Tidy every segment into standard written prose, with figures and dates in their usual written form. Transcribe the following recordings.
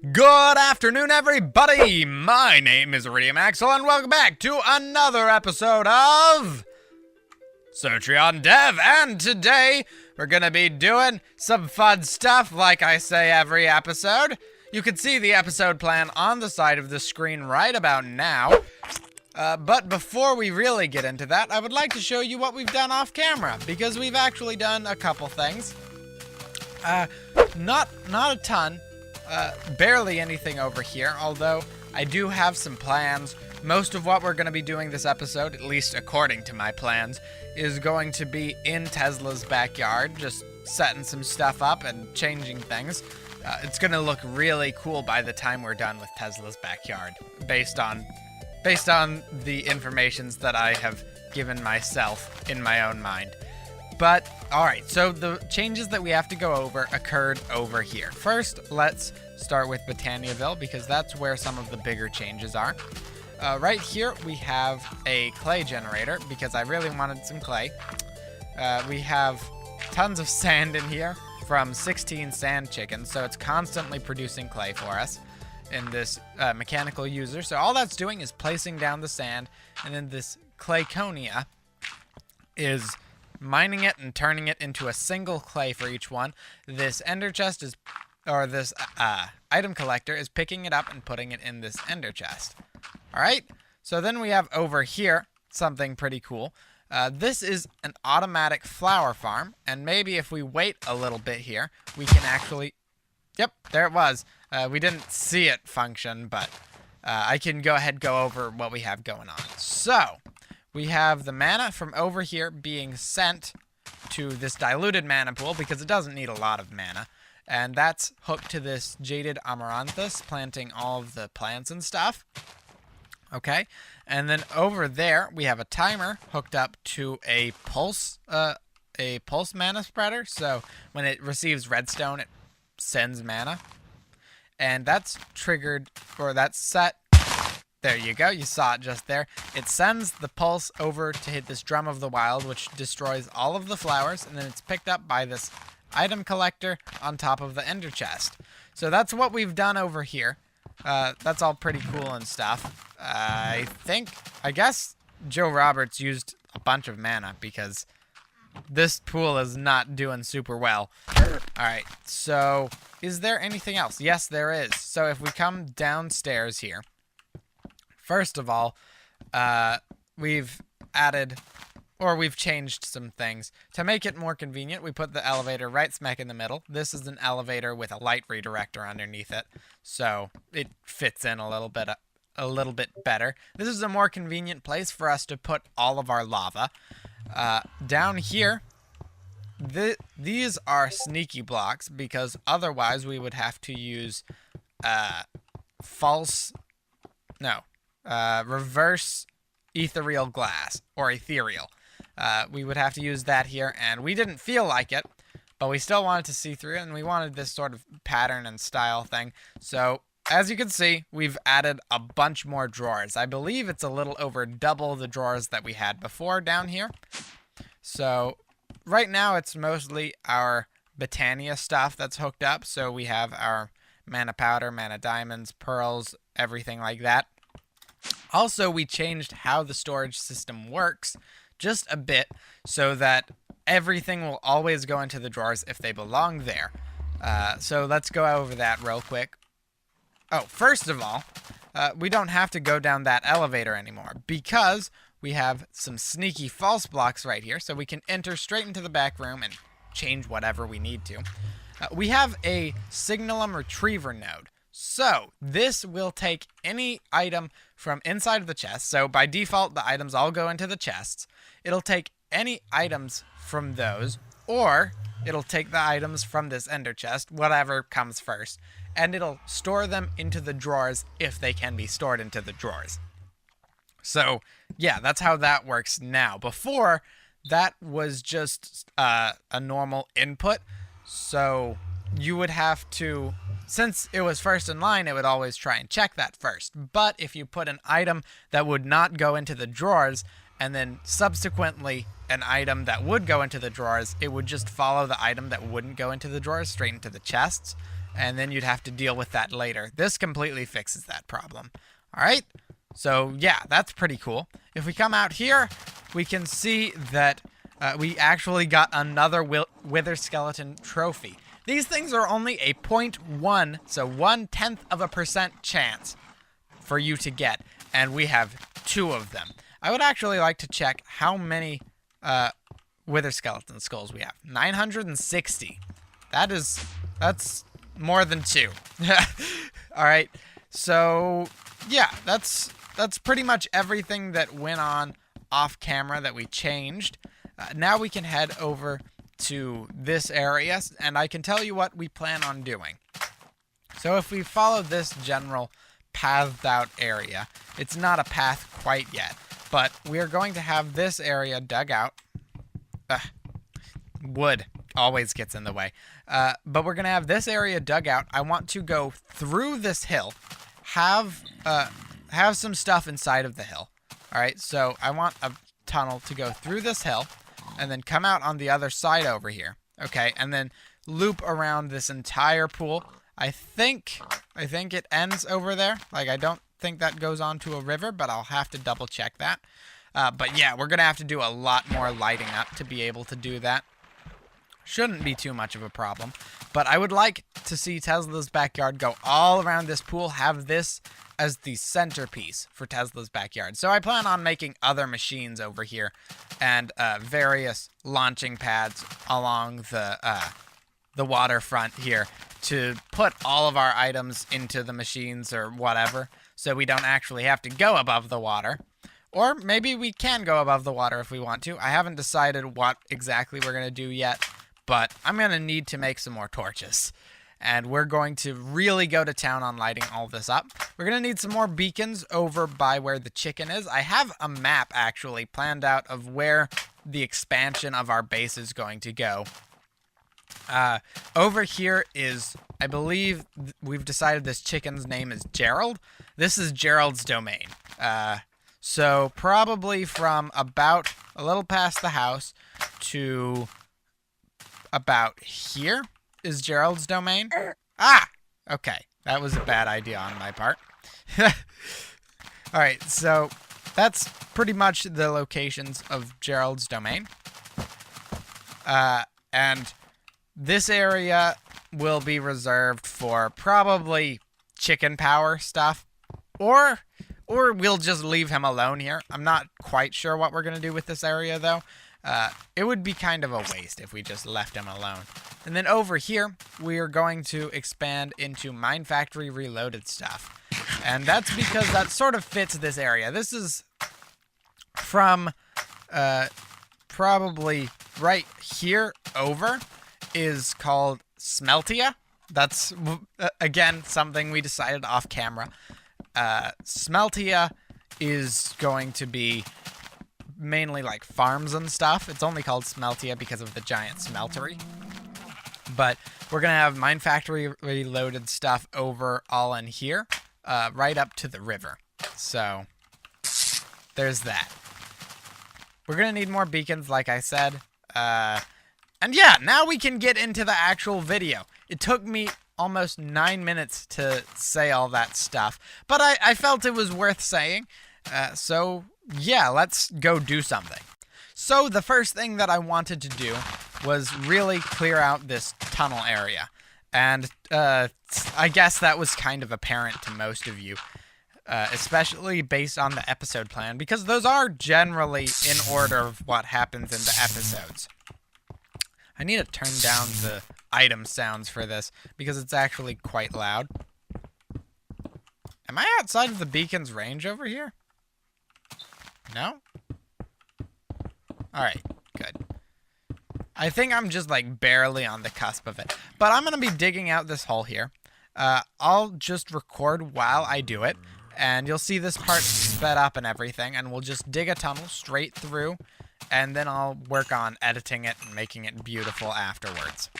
Good afternoon, everybody! My name is Iridium Axel, and welcome back to another episode of Surtreon Dev. And today, we're gonna be doing some fun stuff, like I say every episode. You can see the episode plan on the side of the screen right about now. But before we really get into that, I would like to show you what we've done off camera, because we've actually done a couple things. Not a ton. Barely anything over here, although I do have some plans. Most of what we're going to be doing this episode, at least according to my plans, is going to be in Tesla's backyard, just setting some stuff up and changing things. It's going to look really cool by the time we're done with Tesla's backyard, based on the informations that I have given myself in my own mind. But, alright, so the changes that we have to go over occurred over here. First, let's start with Botaniaville, because that's where some of the bigger changes are. Right here, we have a clay generator, because I really wanted some clay. We have tons of sand in here from 16 sand chickens, so it's constantly producing clay for us in this mechanical user. So all that's doing is placing down the sand, and then this Clayconia is mining it and turning it into a single clay for each one. This ender chest is, or this item collector is picking it up and putting it in this ender chest. Alright, so then we have over here something pretty cool. This is an automatic flower farm, and maybe if we wait a little bit here, we can actually, yep, there it was. We didn't see it function, but I can go ahead and go over what we have going on. So, we have the mana from over here being sent to this diluted mana pool because it doesn't need a lot of mana. And that's hooked to this jaded amaranthus, planting all of the plants and stuff. Okay, and then over there we have a timer hooked up to a pulse mana spreader. So when it receives redstone, it sends mana. And that's triggered, or that's set. There you go, you saw it just there. It sends the pulse over to hit this Drum of the Wild, which destroys all of the flowers, and then it's picked up by this item collector on top of the ender chest. So that's what we've done over here. That's all pretty cool and stuff. I guess Joe Roberts used a bunch of mana because this pool is not doing super well. Alright, so is there anything else? Yes, there is. So if we come downstairs here, first of all, we've changed some things. To make it more convenient, we put the elevator right smack in the middle. This is an elevator with a light redirector underneath it, so it fits in a little bit better. This is a more convenient place for us to put all of our lava. Down here, these are sneaky blocks, because otherwise we would have to use reverse ethereal glass, or ethereal. We would have to use that here, and we didn't feel like it, but we still wanted to see through it, and we wanted this sort of pattern and style thing. So, as you can see, we've added a bunch more drawers. I believe it's a little over double the drawers that we had before down here. So, right now it's mostly our Botania stuff that's hooked up. So we have our mana powder, mana diamonds, pearls, everything like that. Also, we changed how the storage system works just a bit so that everything will always go into the drawers if they belong there. So let's go over that real quick. Oh, first of all, we don't have to go down that elevator anymore because we have some sneaky false blocks right here, so we can enter straight into the back room and change whatever we need to. We have a Signalum Retriever node. So, this will take any item from inside of the chest. So, by default, the items all go into the chests. It'll take any items from those, or it'll take the items from this ender chest, whatever comes first, and it'll store them into the drawers if they can be stored into the drawers. So, yeah, that's how that works now. Before, that was just a normal input, so you would have to, since it was first in line, it would always try and check that first. But if you put an item that would not go into the drawers, and then subsequently an item that would go into the drawers, it would just follow the item that wouldn't go into the drawers straight into the chests. and then you'd have to deal with that later. This completely fixes that problem. All right, so yeah, that's pretty cool. If we come out here, we can see that we actually got another wither skeleton trophy. These things are only a 0.1, so 0.1% chance for you to get, and we have 2 of them. I would actually like to check how many wither skeleton skulls we have. 960. That's more than 2. All right, so yeah, that's pretty much everything that went on off camera that we changed. Now we can head over to this area, and I can tell you what we plan on doing. So if we follow this general pathed out area, it's not a path quite yet, but we are going to have this area dug out. Wood always gets in the way. But we're going to have this area dug out. I want to go through this hill, have some stuff inside of the hill. All right, so I want a tunnel to go through this hill and then come out on the other side over here. Okay, and then loop around this entire pool. I think it ends over there. Like, I don't think that goes on to a river, but I'll have to double check that. But yeah, we're going to have to do a lot more lighting up to be able to do that. Shouldn't be too much of a problem. But I would like to see Tesla's backyard go all around this pool, have this as the centerpiece for Tesla's backyard. So I plan on making other machines over here and various launching pads along the waterfront here to put all of our items into the machines or whatever, so we don't actually have to go above the water. Or maybe we can go above the water if we want to. I haven't decided what exactly we're going to do yet, but I'm going to need to make some more torches. And we're going to really go to town on lighting all this up. We're going to need some more beacons over by where the chicken is. I have a map actually planned out of where the expansion of our base is going to go. Over here is, I believe we've decided this chicken's name is Gerald. This is Gerald's domain. So probably from about a little past the house to about here is Gerald's domain. Okay. That was a bad idea on my part. All right, so that's pretty much the locations of Gerald's domain. And this area will be reserved for probably chicken power stuff, or we'll just leave him alone here. I'm not quite sure what we're going to do with this area, though. It would be kind of a waste if we just left him alone. And then over here, we are going to expand into Mine Factory Reloaded stuff. And that's because that sort of fits this area. This is from probably right here over is called Smeltia. That's, again, something we decided off camera. Smeltia is going to be mainly like farms and stuff. It's only called Smeltia because of the giant smeltery. But we're going to have Mine Factory Reloaded stuff over all in here, right up to the river. So there's that. We're going to need more beacons, like I said. And yeah, now we can get into the actual video. It took me almost 9 minutes to say all that stuff, but I felt it was worth saying. So yeah, let's go do something. So the first thing that I wanted to do was really clear out this tunnel area. And I guess that was kind of apparent to most of you, especially based on the episode plan, because those are generally in order of what happens in the episodes. I need to turn down the item sounds for this because it's actually quite loud. Am I outside of the beacon's range over here? No? Alright, good. I think I'm just like barely on the cusp of it. But I'm going to be digging out this hole here. I'll just record while I do it. And you'll see this part sped up and everything. And we'll just dig a tunnel straight through. And then I'll work on editing it and making it beautiful afterwards.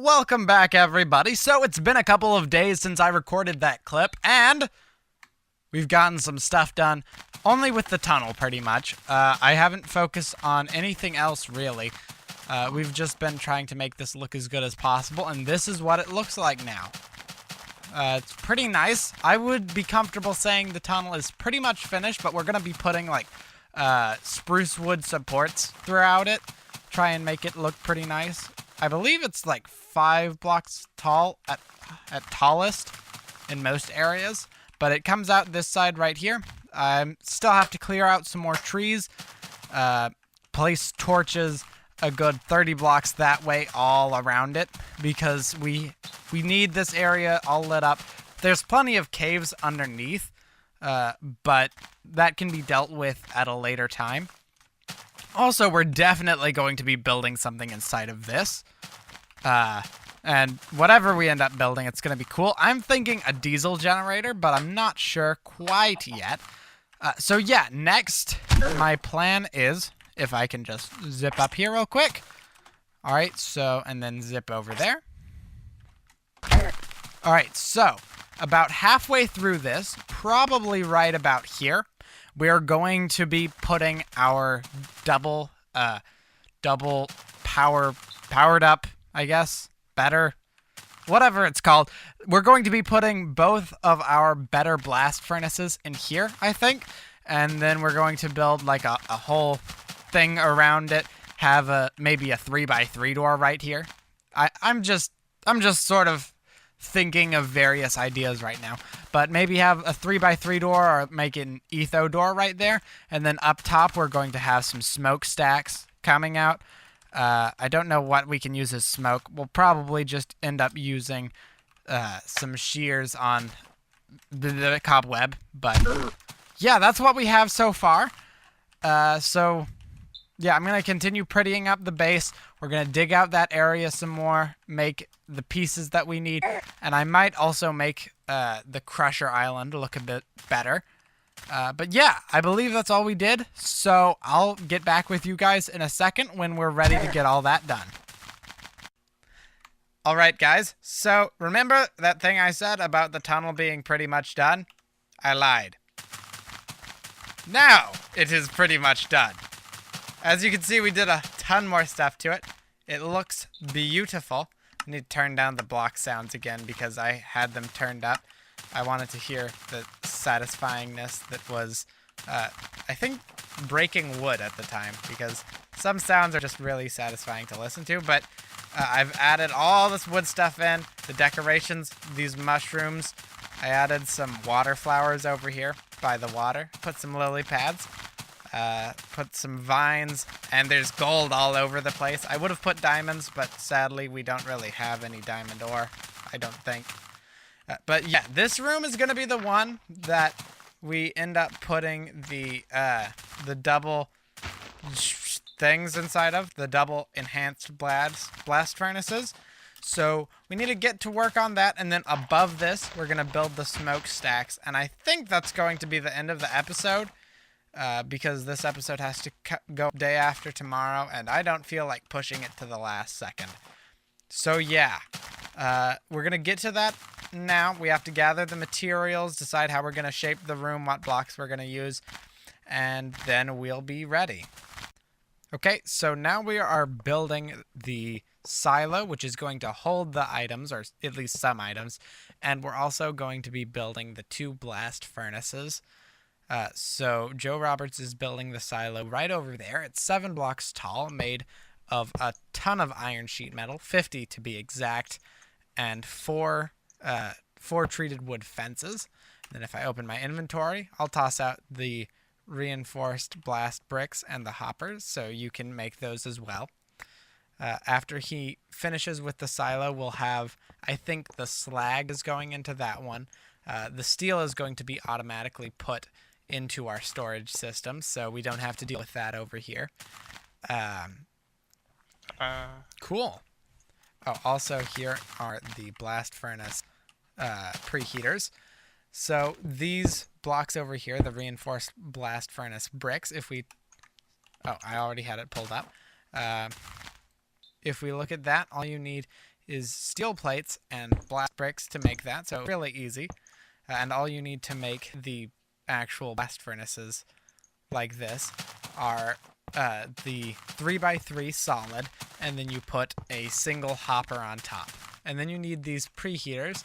Welcome back, everybody. So it's been a couple of days since I recorded that clip, and we've gotten some stuff done, only with the tunnel, pretty much. I haven't focused on anything else, really. We've just been trying to make this look as good as possible, and this is what it looks like now. It's pretty nice. I would be comfortable saying the tunnel is pretty much finished, but we're going to be putting, like, spruce wood supports throughout it. Try and make it look pretty nice. I believe it's like 5 blocks tall at tallest in most areas, but it comes out this side right here. I still have to clear out some more trees, place torches a good 30 blocks that way all around it, because we need this area all lit up. There's plenty of caves underneath, but that can be dealt with at a later time. Also, we're definitely going to be building something inside of this. And whatever we end up building, it's going to be cool. I'm thinking a diesel generator, but I'm not sure quite yet. So yeah, next, my plan is, if I can just zip up here real quick. All right, so, and then zip over there. All right, so, about halfway through this, probably right about here, we're going to be putting our double powered up, I guess, better, whatever it's called. We're going to be putting both of our better blast furnaces in here, I think, and then we're going to build like a whole thing around it, have maybe a 3x3 door right here. I'm just sort of thinking of various ideas right now, but maybe have a 3x3 door or make an etho door right there, and then up top we're going to have some smokestacks coming out. I don't know what we can use as smoke. We'll probably just end up using some shears on the cobweb, but yeah, that's what we have so far. So yeah, I'm going to continue prettying up the base. We're going to dig out that area some more, make the pieces that we need, and I might also make the Crusher Island look a bit better. But yeah, I believe that's all we did, so I'll get back with you guys in a second when we're ready to get all that done. Alright guys, so remember that thing I said about the tunnel being pretty much done? I lied. Now it is pretty much done. As you can see, we did a ton more stuff to it. It looks beautiful. I need to turn down the block sounds again because I had them turned up. I wanted to hear the satisfyingness that was, I think, breaking wood at the time, because some sounds are just really satisfying to listen to, but I've added all this wood stuff in, the decorations, these mushrooms. I added some water flowers over here by the water, put some lily pads, put some vines, and there's gold all over the place. I would have put diamonds, but sadly we don't really have any diamond ore, I don't think. But yeah, this room is going to be the one that we end up putting the double things inside of, the double enhanced blast furnaces. So we need to get to work on that, and then above this, we're going to build the smokestacks. And I think that's going to be the end of the episode, because this episode has to go day after tomorrow, and I don't feel like pushing it to the last second. So yeah, we're going to get to that now. We have to gather the materials, decide how we're going to shape the room, what blocks we're going to use, and then we'll be ready. Okay, so now we are building the silo, which is going to hold the items, or at least some items, and we're also going to be building the 2 blast furnaces. So Joe Roberts is building the silo right over there. It's 7 blocks tall, made of a ton of iron sheet metal, 50 to be exact, and 4 treated wood fences. And then if I open my inventory, I'll toss out the reinforced blast bricks and the hoppers, so you can make those as well. After he finishes with the silo, we'll have, I think the slag is going into that one. The steel is going to be automatically put into our storage system, so we don't have to deal with that over here. Cool. Oh, also here are the blast furnace preheaters. So these blocks over here, the reinforced blast furnace bricks, if we... Oh, I already had it pulled up. If we look at that, all you need is steel plates and blast bricks to make that, so really easy. And all you need to make the actual blast furnaces like this are the 3x3 solid, and then you put a single hopper on top. And then you need these preheaters.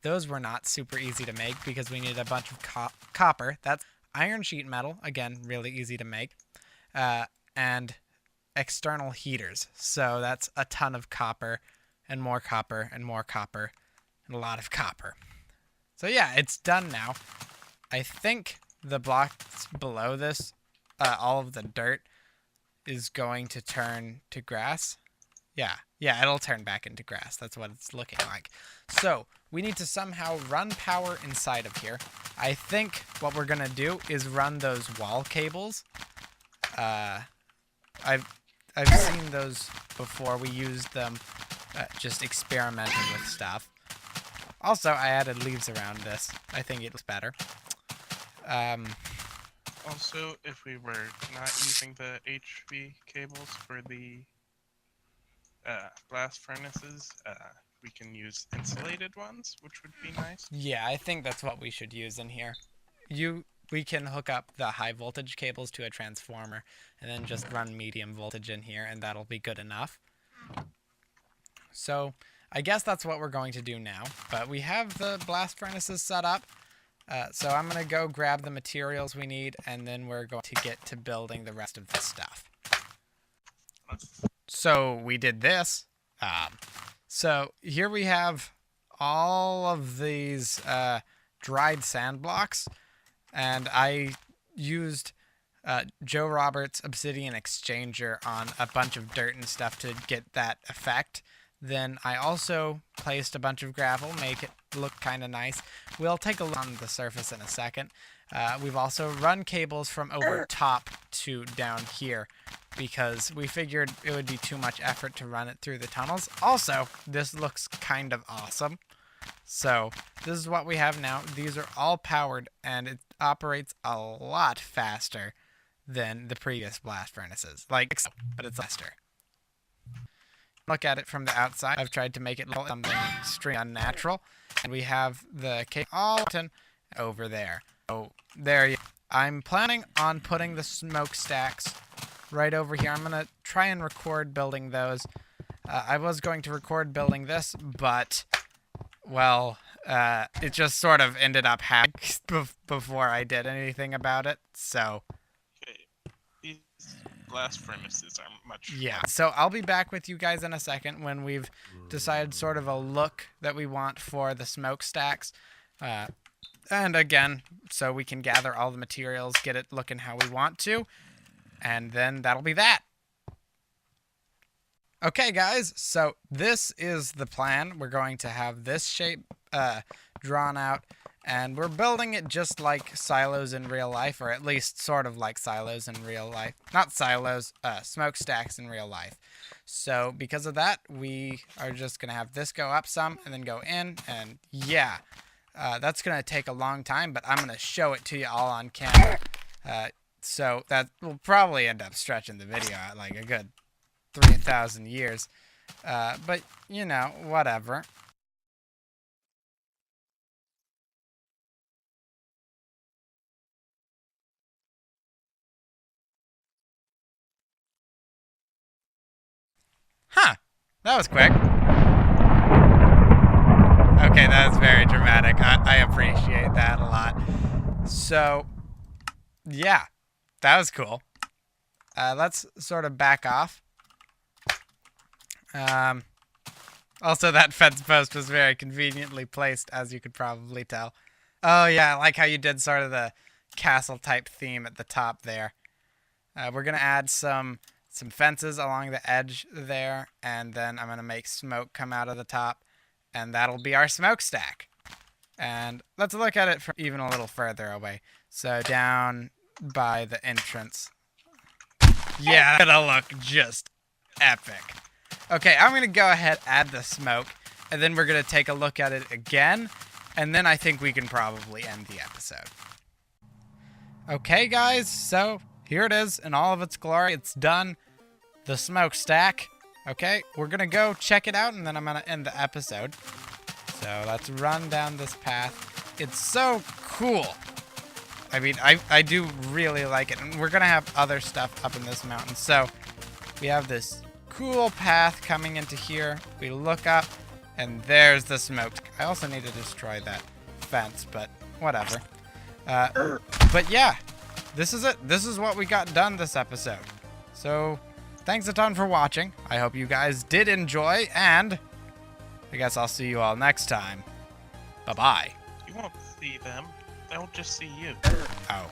Those were not super easy to make because we needed a bunch of copper. That's iron sheet metal, again, really easy to make, and external heaters. So that's a ton of copper, and more copper, and more copper, and a lot of copper. So yeah, it's done now. I think the blocks below this, all of the dirt, is going to turn to grass. Yeah, it'll turn back into grass. That's what it's looking like. So we need to somehow run power inside of here. I think what we're gonna do is run those wall cables. I've seen those before. We used them just experimenting with stuff. Also, I added leaves around this. I think it looks better. Also, if we were not using the HV cables for the blast furnaces, we can use insulated ones, which would be nice. Yeah, I think that's what we should use in here. We can hook up the high voltage cables to a transformer and then just run medium voltage in here, and that'll be good enough. So I guess that's what we're going to do now, but we have the blast furnaces set up. So I'm going to go grab the materials we need, and then we're going to get to building the rest of this stuff. So we did this. So here we have all of these dried sand blocks, and I used Joe Roberts' Obsidian Exchanger on a bunch of dirt and stuff to get that effect. Then I also placed a bunch of gravel, make it look kind of nice. We'll take a look on the surface in a second. We've also run cables from over top to down here because we figured it would be too much effort to run it through the tunnels. Also, this looks kind of awesome. So this is what we have now. These are all powered, and it operates a lot faster than the previous blast furnaces. Like, but it's faster. Look at it from the outside. I've tried to make it look something extremely unnatural. And we have the cable all over there. Oh, there you go. I'm planning on putting the smokestacks right over here. I'm going to try and record building those. I was going to record building this, but, well, it just sort of ended up happening before I did anything about it, so... These blast furnaces are much... Yeah, so I'll be back with you guys in a second when we've decided sort of a look that we want for the smokestacks. And again, so we can gather all the materials, get it looking how we want to, and then that'll be that. Okay, guys, so this is the plan. We're going to have this shape drawn out, and we're building it just like silos in real life, or at least sort of like silos in real life. Not silos, smokestacks in real life. So because of that, we are just going to have this go up some and then go in, and yeah. That's going to take a long time, but I'm going to show it to you all on camera. So that will probably end up stretching the video out like a good 3,000 years. But, you know, whatever. Huh. That was quick. Okay, that was very dramatic. I appreciate that a lot. So, yeah, that was cool. Let's sort of back off. Also, that fence post was very conveniently placed, as you could probably tell. Oh, yeah, I like how you did sort of the castle-type theme at the top there. We're going to add some fences along the edge there, and then I'm going to make smoke come out of the top. And that'll be our smokestack. And let's look at it from even a little further away. So down by the entrance. Yeah, that'll look just epic. Okay, I'm going to go ahead, add the smoke, and then we're going to take a look at it again. And then I think we can probably end the episode. Okay, guys, so here it is in all of its glory. It's done. The smokestack. Okay, we're gonna go check it out, and then I'm gonna end the episode. So let's run down this path. It's so cool. I mean, I do really like it, and we're gonna have other stuff up in this mountain. So we have this cool path coming into here. We look up, and there's the smoke. I also need to destroy that fence, but whatever. But yeah, this is it. This is what we got done this episode. So thanks a ton for watching. I hope you guys did enjoy, and I guess I'll see you all next time. Bye-bye. You won't see them. They'll just see you. Oh.